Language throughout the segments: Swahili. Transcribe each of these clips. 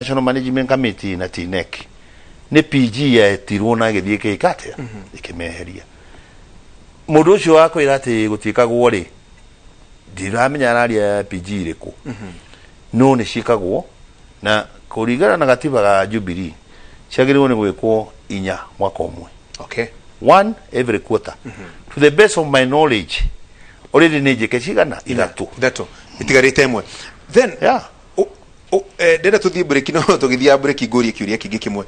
National Management Committee na TNEC ne PG ya tirona githie ke ikate ikimeheria mundu ucio wako irate gutika gwori ndiramenya araria PG iriku no ne shikagwo na kurigana na gatiba ga Jubilee ciagirwo ni gwikwo inya mwaka umwe. Okay, one every quarter. To the best of my knowledge already nejeke cigana ithatu itigarite imwe. Then yeah, ndenda tuthie break no tugithia break igori kiuria kingi kimwe.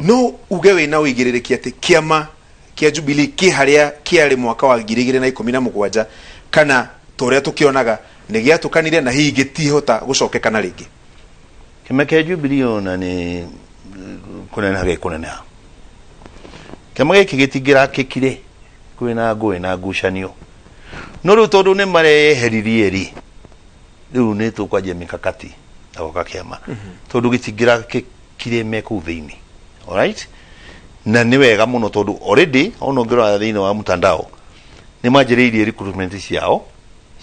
No uge we na uigirereki ati kiama kia Jubilee ki haria kiari mwaka wa 2017 kana toria tukionaga ni giatukanire na hii gitihota gucokekana ringi. Kiama kia Jubilee ona ni kunena gekunena. Kiama giki gitigira kikire kwina ngui na ngucanio no riu tondu ni mareheririe ri riu ni tukwanjia mikakati agoka kiama tondu gitigira kikire meku thiini. All right, na ni wega muno tondu already ono ngirwa thiini wa mtandao ni manjiriirie recruitment ciao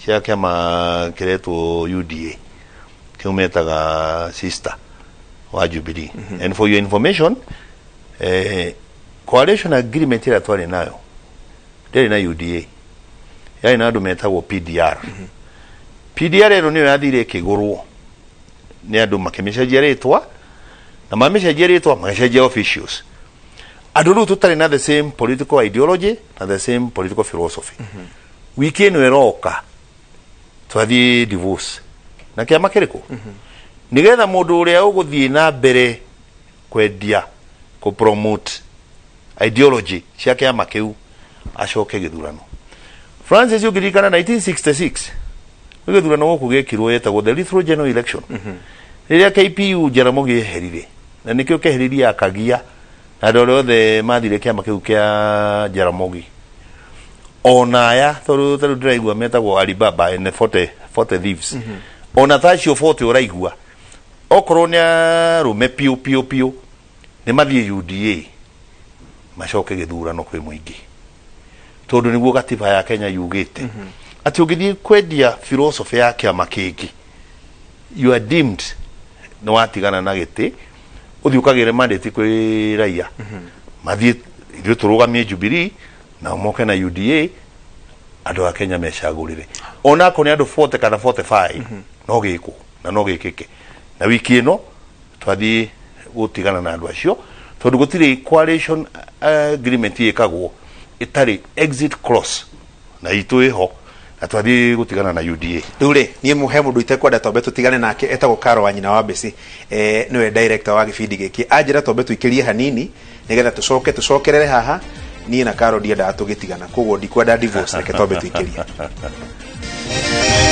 cia kiama kiretwo UDA kiumetaga sister wa Jubilee. And for your information, coalition agreement ira twari nayo nderi na UDA yari na andu metagwo PDR. PDR ero niyo yathire kigurwo ni andu makimecenjia ritwa na mamecenjia ritwa magecenjia officials. Andu riu tutari na the same political ideology na the same political philosophy. Wiki ino eroka twathie divorce na kiama kiriku nigetha mundu uria uguthie na mbere kwendia ku promote ideology cia kiama kiu acoke githurano. Francis yugirikana 1966 githurano guku gekirwo yetagwo the Lithrow general election riria KPU Jaramogi herire na nikio keheriria akagia na ndoro the mathire kiama kiu kia Jaramogi onaya toru ndiraigua metagwo Alibaba and 40 thieves ona tacio 40 uraigua okorwo ni arume piu ni mathie UDA macoke githurano kwi muingi tondu niguo gatiba ya Kenya yugite ati ugithie kwendia philosophy ya kiama kingi you are deemed no watigana na giti uthiukagire mandate kwi raia mathie ithuĩ tũrũgamie Jubilee na moke na UDA andu a Kenya mecagurire ona ko ni andu 40 kana 45 no giko na no gikike na wiki ino twathie gutigana na andu acio tondu gutire coalition agreement ikagwo itari exit clause na itu iho na twathie gutigana na UDA. Riu nie muhe mundu itekwenda tombe tutigane nake etagwo Karo wa nyina wa Mbeci niwe director wa gibindi giki anjira tombe tuikirie hanini nigetha tucokerere haha nie na Karo ndienda atugitigana koguo ndikwenda divorce reke tombe tuikirie.